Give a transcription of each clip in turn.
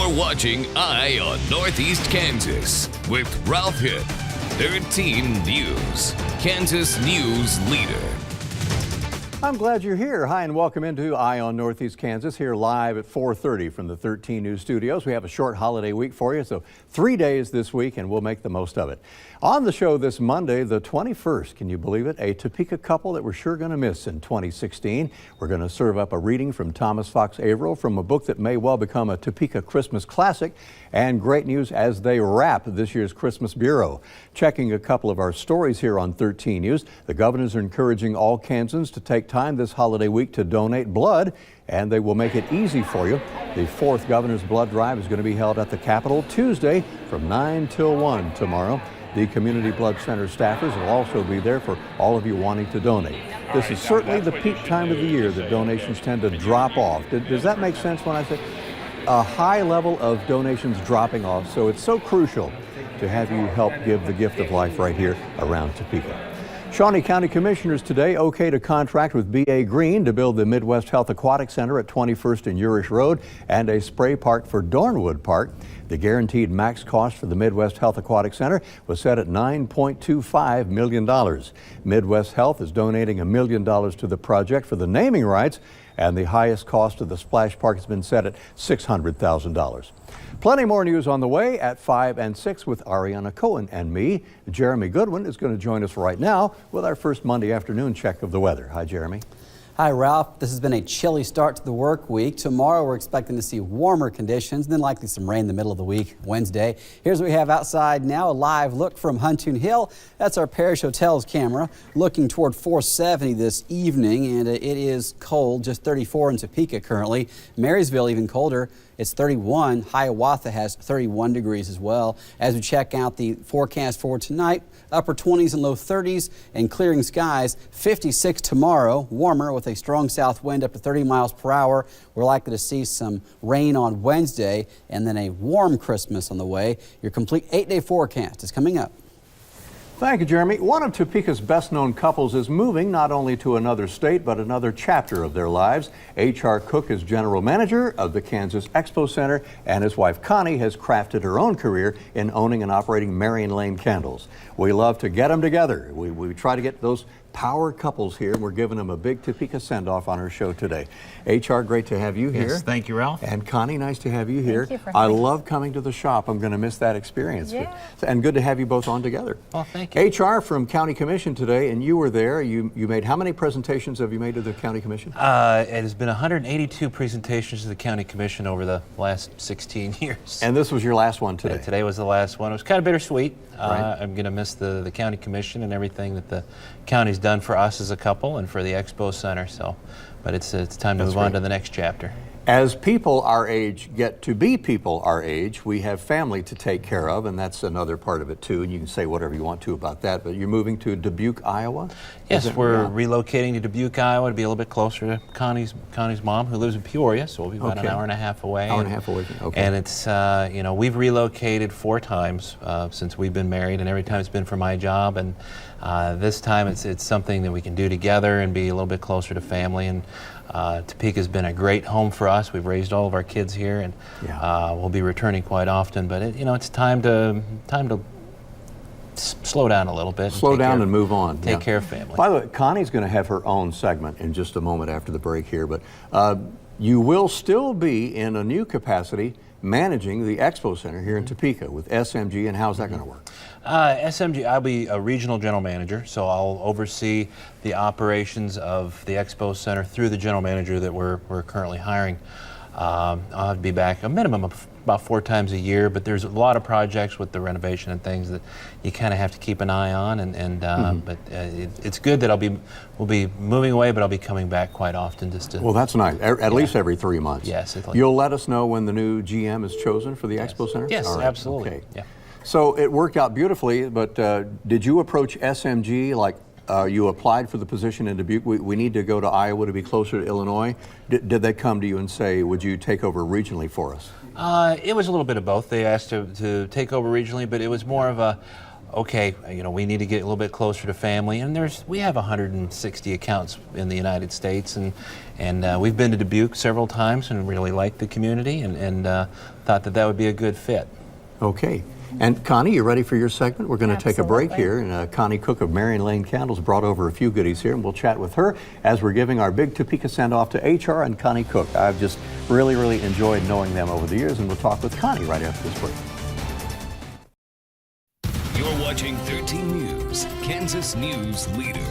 You're watching Eye on Northeast Kansas with Ralph Hipp, 13 News, Kansas News Leader. I'm glad you're here. Hi, and welcome into Eye on Northeast Kansas, here live at 4:30 from the 13 News studios. We have a short holiday week for you, so 3 days this week, and we'll make the most of it. On the show this Monday, the 21st, can you believe it? A Topeka couple that we're sure going to miss in 2016. We're going to serve up a reading from Thomas Fox Averill from a book that may well become a Topeka Christmas classic, and great news as they wrap this year's Christmas Bureau. Checking a couple of our stories here on 13 News, the governors are encouraging all Kansans to take time this holiday week to donate blood, and they will make it easy for you. The 4th Governor's Blood Drive is going to be held at the Capitol Tuesday from 9 till 1 tomorrow. The Community Blood Center staffers will also be there for all of you wanting to donate. This is certainly the peak time of the year that donations tend to drop off. Does that make sense when I say a high level of donations dropping off? So it's so crucial to have you help give the gift of life right here around Topeka. Shawnee County Commissioners today okay to contract with B.A. Green to build the Midwest Health Aquatic Center at 21st and Urish Road and a spray park for Dornwood Park. The guaranteed max cost for the Midwest Health Aquatic Center was set at $9.25 million. Midwest Health is donating $1 million to the project for the naming rights, and the highest cost of the splash park has been set at $600,000. Plenty more news on the way at 5 and 6 with Ariana Cohen and me. Jeremy Goodwin is going to join us right now with our first Monday afternoon check of the weather. Hi, Jeremy. Hi, Ralph. This has been a chilly start to the work week. Tomorrow we're expecting to see warmer conditions, then likely some rain in the middle of the week, Wednesday. Here's what we have outside now, a live look from Huntoon Hill. That's our Parish Hotel's camera, looking toward 470 this evening, and it is cold, just 34 in Topeka currently. Marysville even colder. It's 31. Hiawatha has 31 degrees as well. As we check out the forecast for tonight, upper 20s and low 30s and clearing skies. 56 tomorrow, warmer with a strong south wind up to 30 miles per hour. We're likely to see some rain on Wednesday and then a warm Christmas on the way. Your complete 8-day forecast is coming up. Thank you, Jeremy. One of Topeka's best-known couples is moving not only to another state, but another chapter of their lives. H.R. Cook is general manager of the Kansas Expo Center, and his wife Connie has crafted her own career in owning and operating Marion Lane Candles. We love to get them together. We try to get those power couples here, and we're giving them a big Topeka send-off on our show today. H.R., great to have you here. Yes, thank you, Ralph. And Connie, nice to have you here. Thank you for I having me. love coming to the shop. I'm going to miss that experience. Yeah. And good to have you both on together. Well, thank you. H.R. from County Commission today, and you were there. You made, how many presentations have you made to the County Commission? It has been 182 presentations to the County Commission over the last 16 years. And this was your last one today. Today was the last one. It was kind of bittersweet. Right. I'm going to miss the County Commission and everything that the county's done for us as a couple and for the Expo Center. So, but it's time to move on to the next chapter. As people our age get to be people our age, we have family to take care of, and that's another part of it too. And you can say whatever you want to about that, but you're moving to Dubuque, Iowa? Yes, we're relocating to Dubuque, Iowa to be a little bit closer to Connie's mom, who lives in Peoria, so we'll be about an hour and a half away. Hour and a half away. Okay. And it's, you know, we've relocated 4 times since we've been married, and every time it's been for my job. And this time it's something that we can do together and be a little bit closer to family. And Topeka's been a great home for us. We've raised all of our kids here, and we'll be returning quite often. But you know, it's time to slow down a little bit. Slow down and move on. Take care of family. By the way, Connie's going to have her own segment in just a moment after the break here, but you will still be in a new capacity managing the Expo Center here in Topeka with SMG, and how's that going to work? SMG, I'll be a regional general manager, so I'll oversee the operations of the Expo Center through the general manager that we're currently hiring. I'll have to be back a minimum of about 4 times a year, but there's a lot of projects with the renovation and things that you kind of have to keep an eye on. But it's good that we'll be moving away, but I'll be coming back quite often just to. Well, that's nice. At least every 3 months. Yes. You'll let us know when the new GM is chosen for the Expo Center? Yes, all right. absolutely. Okay. Yeah. So it worked out beautifully, but did you approach SMG like you applied for the position in Dubuque? We need to go to Iowa to be closer to Illinois. Did they come to you and say, would you take over regionally for us? It was a little bit of both. They asked to take over regionally, but it was more of a okay, we need to get a little bit closer to family, and we have 160 accounts in the United States, and we've been to Dubuque several times and really liked the community, and thought that would be a good fit. Okay. And Connie, you ready for your segment? We're going to take a break Absolutely. here, and Connie Cook of Marion Lane Candles brought over a few goodies here, and we'll chat with her as we're giving our big Topeka send-off to HR and Connie Cook. I've just really, really enjoyed knowing them over the years, and we'll talk with Connie right after this break. You're watching 13 News, Kansas News Leader.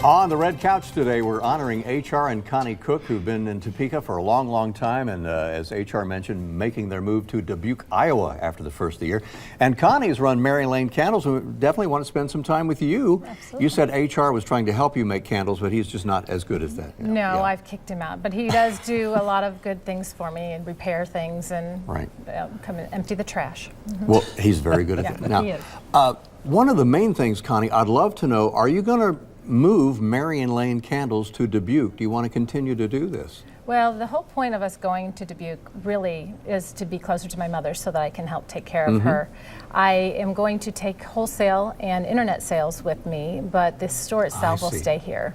On the red couch today, we're honoring HR and Connie Cook, who've been in Topeka for a long, long time, and as HR mentioned, making their move to Dubuque, Iowa after the first of the year. And Connie's run Marion Lane Candles, and we definitely want to spend some time with you. Absolutely. You said HR was trying to help you make candles, but he's just not as good as that. No, Yeah. I've kicked him out, but he does do a lot of good things for me and repair things and Right. Come and empty the trash. Well, he's very good at Yeah, that. Now, he is. one of the main things, Connie, I'd love to know, are you going to move Marion Lane Candles to Dubuque? Do you want to continue to do this? Well, the whole point of us going to Dubuque really is to be closer to my mother so that I can help take care of her. I am going to take wholesale and internet sales with me, but the store itself will see. stay here.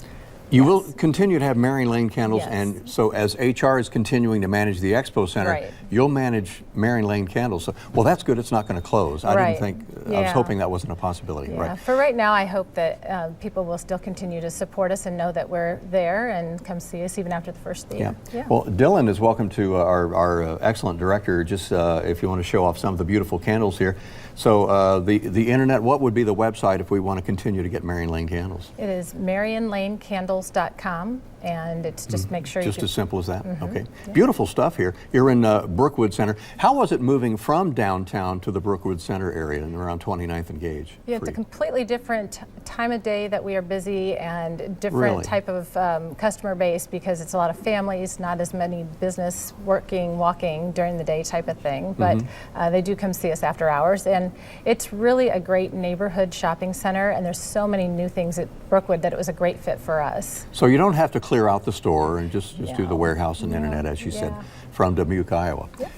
You will continue to have Marion Lane Candles, Yes. and so as HR is continuing to manage the Expo Center, Right. you'll manage Marion Lane Candles. So, well, that's good. It's not going to close. I Right. didn't think, I was Yeah. hoping that wasn't a possibility. Yeah. Right. For right now, I hope that people will still continue to support us and know that we're there and come see us even after the first of the year. Yeah. Well, Dylan is welcome to our excellent director. Just if you want to show off some of the beautiful candles here. So the internet, what would be the website if we want to continue to get Marion Lane Candles? It is MarionLaneCandles.com, and it's just make sure Just you as simple as that? Okay. Yeah. Beautiful stuff here. You're in Brookwood Center. How was it moving from downtown to the Brookwood Center area and around 29th and Gage? Yeah, it's for a you? completely different time of day that we are busy and different Really? type of customer base because it's a lot of families, not as many business working, walking during the day type of thing. But they do come see us after hours. And it's really a great neighborhood shopping center. And there's so many new things at Brookwood that it was a great fit for us. So you don't have to clear out the store and just do the No. warehouse and internet, as you said, Yeah. from Dubuque, Iowa. Yep.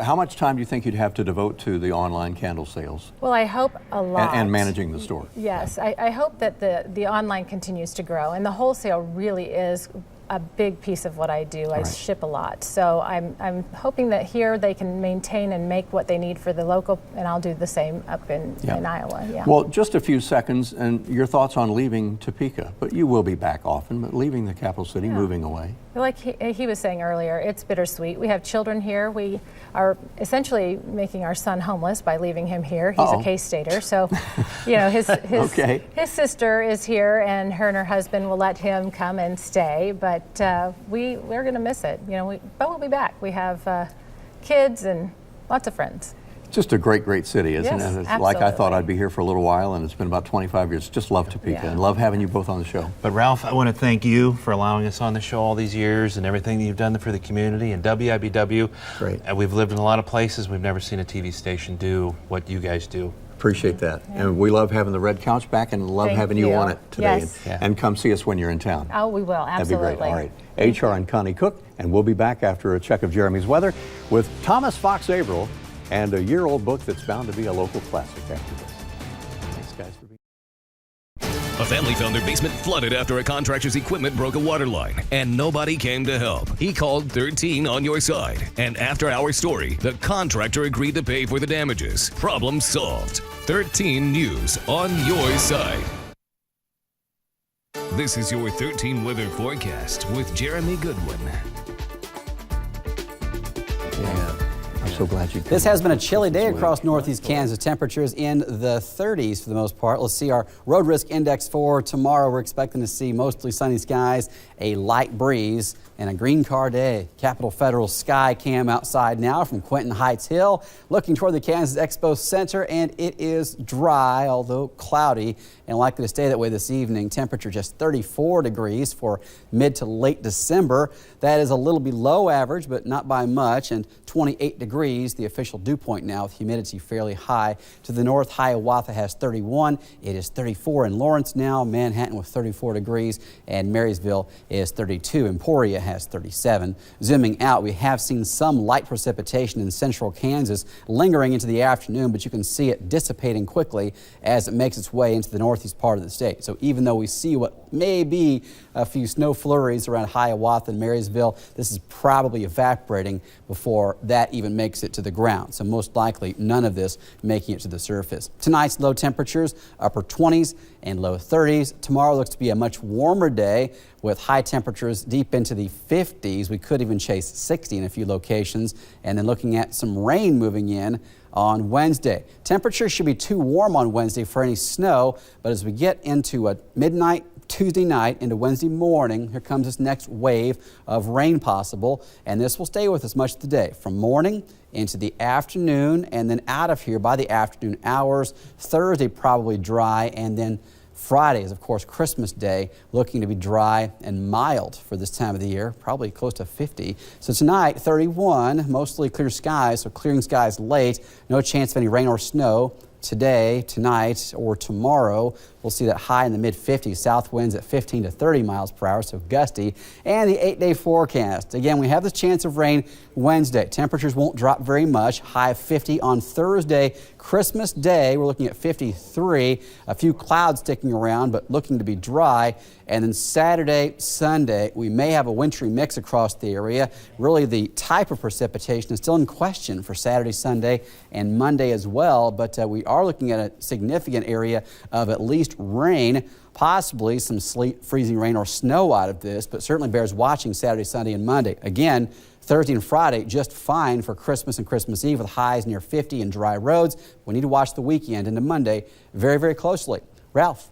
How much time do you think you'd have to devote to the online candle sales Well, I hope a lot. and managing the store? Yes, I hope that the online continues to grow, and the wholesale really is a big piece of what I do. I Right. ship a lot, so I'm hoping that here they can maintain and make what they need for the local, and I'll do the same up in Iowa. Yeah. Well, just a few seconds, and your thoughts on leaving Topeka. But you will be back often, but leaving the capital city, moving away. Like he was saying earlier, it's bittersweet. We have children here. We are essentially making our son homeless by leaving him here. He's Uh-oh. a K-Stater, so his Okay. his sister is here, and her and her husband will let him come and stay. But we're going to miss it. But we'll be back. We have kids and lots of friends. Just a great, great city, isn't Yes, it? It's like I thought absolutely. I'd be here for a little while, and it's been about 25 years. Just love Topeka Yeah. and love having you both on the show. But Ralph, I want to thank you for allowing us on the show all these years and everything that you've done for the community and WIBW. Great. And we've lived in a lot of places. We've never seen a TV station do what you guys do. Appreciate that. And we love having the red couch back and love Thank having you you. on it today. Yes. And come see us when you're in town. Oh, we will, That'd be absolutely. great. All right. HR and Connie Cook, and we'll be back after a check of Jeremy's weather with Thomas Fox Averill and a year-old book that's bound to be a local classic after this. Thanks, guys, for being A family found their basement flooded after a contractor's equipment broke a water line, and nobody came to help. He called 13 on your side, and after our story, the contractor agreed to pay for the damages. Problem solved. 13 News on your side. This is your 13 weather forecast with Jeremy Goodwin. Yeah. I'm so glad you came. This has been a chilly day Swim. across northeast Kansas. Temperatures in the 30s for the most part. Let's see our road risk index for tomorrow. We're expecting to see mostly sunny skies, a light breeze, and a green car day. Capitol Federal sky cam outside now from Quinton Heights Hill, looking toward the Kansas Expo Center, and it is dry, although cloudy, and likely to stay that way this evening. Temperature just 34 degrees for mid to late December. That is a little below average, but not by much, and 28 degrees, the official dew point now, with humidity fairly high. To the north, Hiawatha has 31. It is 34 in Lawrence now. Manhattan with 34 degrees, and Marysville is 32. Emporia has 37. Zooming out, we have seen some light precipitation in central Kansas lingering into the afternoon, but you can see it dissipating quickly as it makes its way into the northeast part of the state. So even though we see what may be a few snow flurries around Hiawatha and Marysville, this is probably evaporating before that even makes it to the ground. So most likely none of this making it to the surface. Tonight's low temperatures, upper 20s and low 30s. Tomorrow looks to be a much warmer day with high temperatures deep into the 50s. We could even chase 60 in a few locations. And then looking at some rain moving in on Wednesday. Temperatures should be too warm on Wednesday for any snow, but as we get into a midnight Tuesday night into Wednesday morning, here comes this next wave of rain possible, and this will stay with us much of the day from morning into the afternoon and then out of here by the afternoon hours. Thursday probably dry, and then Friday is, of course, Christmas Day, looking to be dry and mild for this time of the year, probably close to 50. So tonight, 31, mostly clear skies, so clearing skies late, no chance of any rain or snow. Today, tonight, or tomorrow, we'll see that high in the mid-50s, south winds at 15 to 30 miles per hour, so gusty. And the 8-day forecast. Again, we have this chance of rain Wednesday. Temperatures won't drop very much, high of 50 on Thursday. Christmas Day, we're looking at 53. A few clouds sticking around, but looking to be dry. And then Saturday, Sunday, we may have a wintry mix across the area. Really, the type of precipitation is still in question for Saturday, Sunday, and Monday as well. But we are looking at a significant area of at least rain, possibly some sleet, freezing rain, or snow out of this, but certainly bears watching Saturday, Sunday, and Monday. Again, Thursday and Friday just fine for Christmas and Christmas Eve with highs near 50 and dry roads. We need to watch the weekend into Monday very, very closely. Ralph.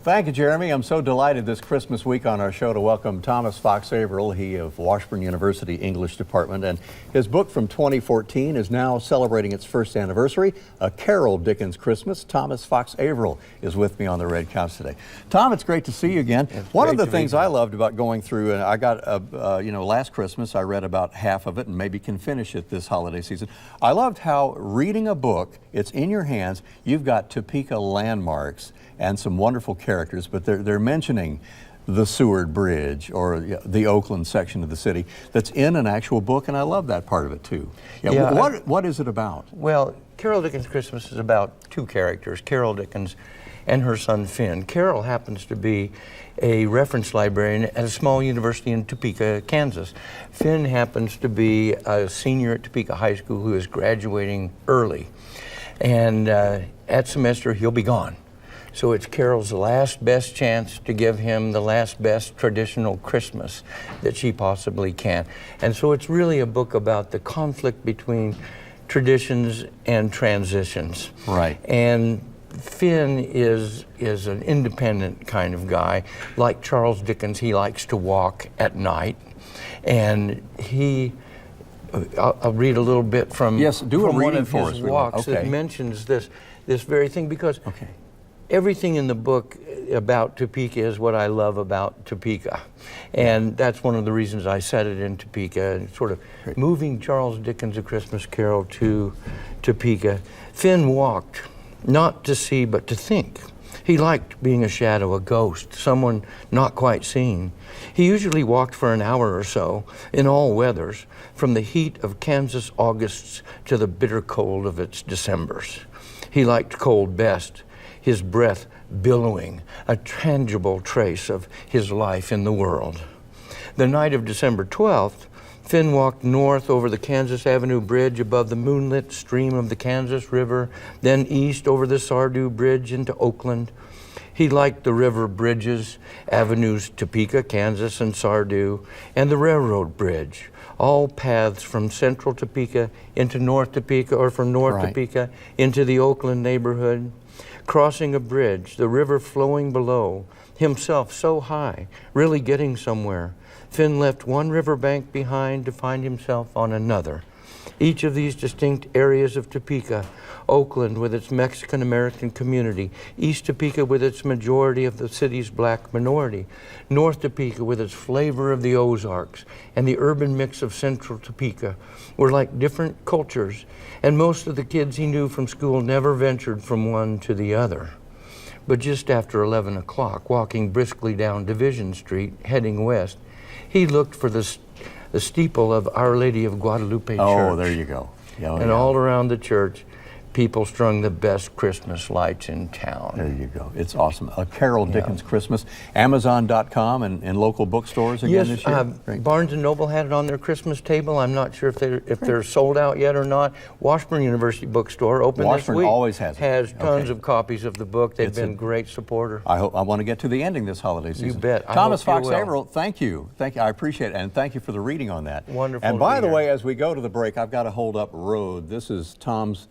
Thank you, Jeremy. I'm so delighted this Christmas week on our show to welcome Thomas Fox Averill, he of Washburn University English Department, and his book from 2014 is now celebrating its first anniversary, A Carol Dickens Christmas. Thomas Fox Averill is with me on the red couch today. Tom, it's great to see you again. One of the things I loved about going through, and I got, last Christmas I read about half of it and maybe can finish it this holiday season. I loved how reading a book, it's in your hands, you've got Topeka landmarks and some wonderful characters, but they're mentioning the Seward Bridge or the Oakland section of the city that's in an actual book, and I love that part of it too. What is it about? Well, Carol Dickens Christmas is about two characters, Carol Dickens and her son Finn. Carol happens to be a reference librarian at a small university in Topeka, Kansas. Finn happens to be a senior at Topeka High School who is graduating early, and at semester he'll be gone. So it's Carol's last best chance to give him the last best traditional Christmas that she possibly can. And so it's really a book about the conflict between traditions and transitions. Right. And Finn is an independent kind of guy. Like Charles Dickens, he likes to walk at night. And I'll read a little bit from, one of his walks that mentions this very thing, because everything in the book about Topeka is what I love about Topeka. And that's one of the reasons I set it in Topeka, and sort of moving Charles Dickens' A Christmas Carol to Topeka. Finn walked, not to see, but to think. He liked being a shadow, a ghost, someone not quite seen. He usually walked for an hour or so, in all weathers, from the heat of Kansas Augusts to the bitter cold of its Decembers. He liked cold best, his breath billowing, a tangible trace of his life in the world. The night of December 12th, Finn walked north over the Kansas Avenue Bridge above the moonlit stream of the Kansas River, then east over the Sardu Bridge into Oakland. He liked the river bridges, avenues Topeka, Kansas, and Sardu, and the railroad bridge, all paths from central Topeka into North Topeka, or from North Topeka into the Oakland neighborhood. Crossing a bridge, the river flowing below, himself so high, really getting somewhere. Finn left one riverbank behind to find himself on another. Each of these distinct areas of Topeka, Oakland with its Mexican-American community, East Topeka with its majority of the city's black minority, North Topeka with its flavor of the Ozarks, and the urban mix of Central Topeka were like different cultures, and most of the kids he knew from school never ventured from one to the other. But just after 11 o'clock, walking briskly down Division Street, heading west, he looked for the steeple of Our Lady of Guadalupe Church. Oh, there you go. And all around the church, people strung the best Christmas lights in town. There you go. It's awesome. A Carol Dickens Christmas. Amazon.com and local bookstores again this year. Yes, Barnes & Noble had it on their Christmas table. I'm not sure if they're sold out yet or not. Washburn University Bookstore opened this week. Always has it. Tons of copies of the book. They've been a great supporter. I want to get to the ending this holiday season. You bet. Thomas Fox Averill, thank you. Thank you. I appreciate it, and thank you for the reading on that. Wonderful. And by the way, as we go to the break, I've got to hold up Road. This is Tom's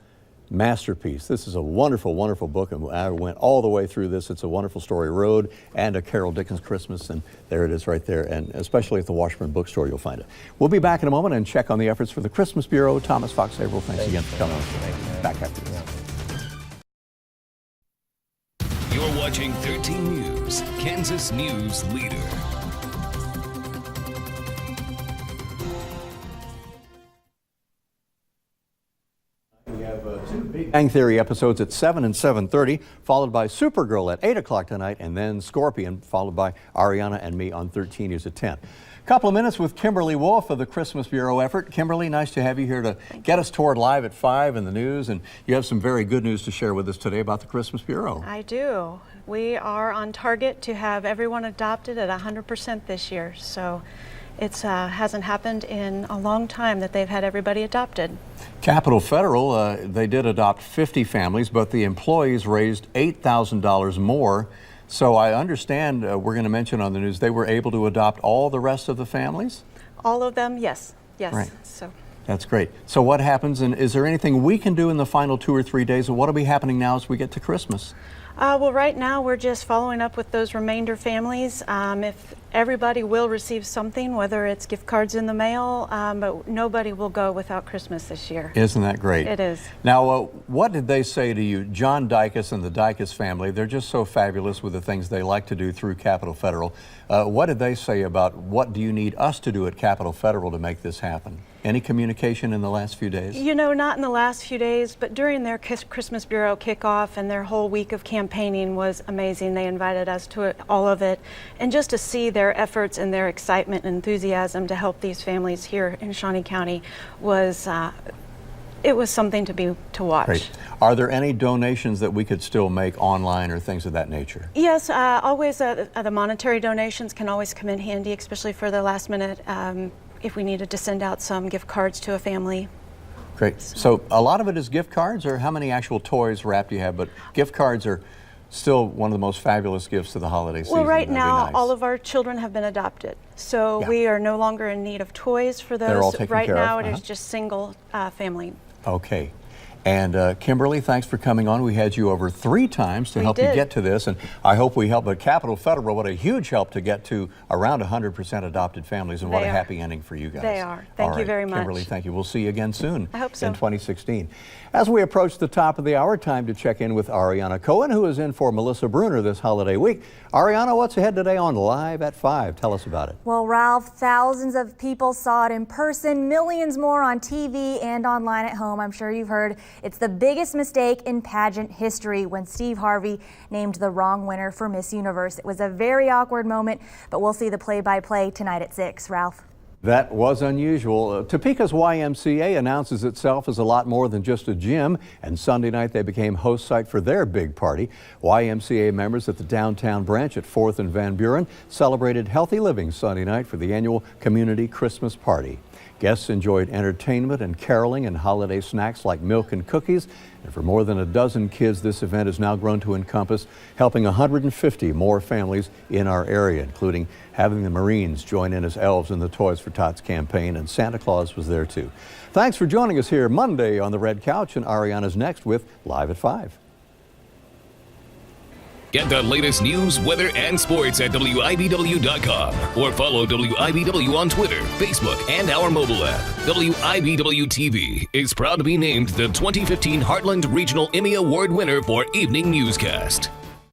masterpiece. This is a wonderful, wonderful book, and I went all the way through this. It's a wonderful story, Road, and A Carol Dickens Christmas, and there it is right there, and especially at the Washburn Bookstore you'll find it. We'll be back in a moment and check on the efforts for the Christmas Bureau. Thomas Fox Averill, thanks again for coming on today. Back after this. You're watching 13 News, Kansas News Leader. We have two Big Bang Theory episodes at 7 and 7:30, followed by Supergirl at 8 o'clock tonight, and then Scorpion, followed by Ariana and me on 13 News at 10. Couple of minutes with Kimberly Wolf of the Christmas Bureau effort. Kimberly, nice to have you here to get us toward Live at 5 in the news, and you have some very good news to share with us today about the Christmas Bureau. I do. We are on target to have everyone adopted at 100% this year, so it hasn't happened in a long time that they've had everybody adopted. Capital Federal, they did adopt 50 families, but the employees raised $8,000 more. So I understand, we're going to mention on the news, they were able to adopt all the rest of the families? All of them, yes. Yes. Right. So. That's great. So what happens, and is there anything we can do in the final 2 or 3 days, and what will be happening now as we get to Christmas? Well, right now we're just following up with those remainder families. If everybody will receive something, whether it's gift cards in the mail, but nobody will go without Christmas this year. Isn't that great? It is. Now, what did they say to you? John Dicus and the Dicus family, they're just so fabulous with the things they like to do through Capital Federal. What did they say about what do you need us to do at Capital Federal to make this happen? Any communication in the last few days? You know, not in the last few days, but during their Christmas Bureau kickoff and their whole week of campaigning was amazing. They invited us to all of it, and just to see their efforts and their excitement and enthusiasm to help these families here in Shawnee County was it was something to watch. Great. Are there any donations that we could still make online or things of that nature? Yes, always the monetary donations can always come in handy, especially for the last minute. If we needed to send out some gift cards to a family. Great. So a lot of it is gift cards, or how many actual toys wrapped do you have? But gift cards are still one of the most fabulous gifts of the holiday season. Well, right That'd now, be nice. all of our children have been adopted. So we are no longer in need of toys for those. They're all taken right care now, of. it is just single family. Okay. And Kimberly, thanks for coming on. We had you over 3 times to help you get to this, and I hope we help. But Capital Federal, what a huge help to get to around 100% adopted families, and what a happy ending for you guys. They are. Thank you very much. Kimberly, thank you. We'll see you again soon. I hope so. In 2016. As we approach the top of the hour, time to check in with Ariana Cohen, who is in for Melissa Bruner this holiday week. Ariana, what's ahead today on Live at 5? Tell us about it. Well, Ralph, thousands of people saw it in person, millions more on TV and online at home. I'm sure you've heard it's the biggest mistake in pageant history when Steve Harvey named the wrong winner for Miss Universe. It was a very awkward moment, but we'll see the play-by-play tonight at 6. Ralph. That was unusual. Topeka's YMCA announces itself as a lot more than just a gym, and Sunday night they became host site for their big party. YMCA members at the downtown branch at 4th and Van Buren celebrated healthy living Sunday night for the annual community Christmas party. Guests enjoyed entertainment and caroling and holiday snacks like milk and cookies. And for more than a dozen kids, this event has now grown to encompass helping 150 more families in our area, including having the Marines join in as elves in the Toys for Tots campaign, and Santa Claus was there too. Thanks for joining us here Monday on the Red Couch, and Ariana's next with Live at 5. Get the latest news, weather, and sports at WIBW.com or follow WIBW on Twitter, Facebook, and our mobile app. WIBW-TV is proud to be named the 2015 Heartland Regional Emmy Award winner for Evening Newscast.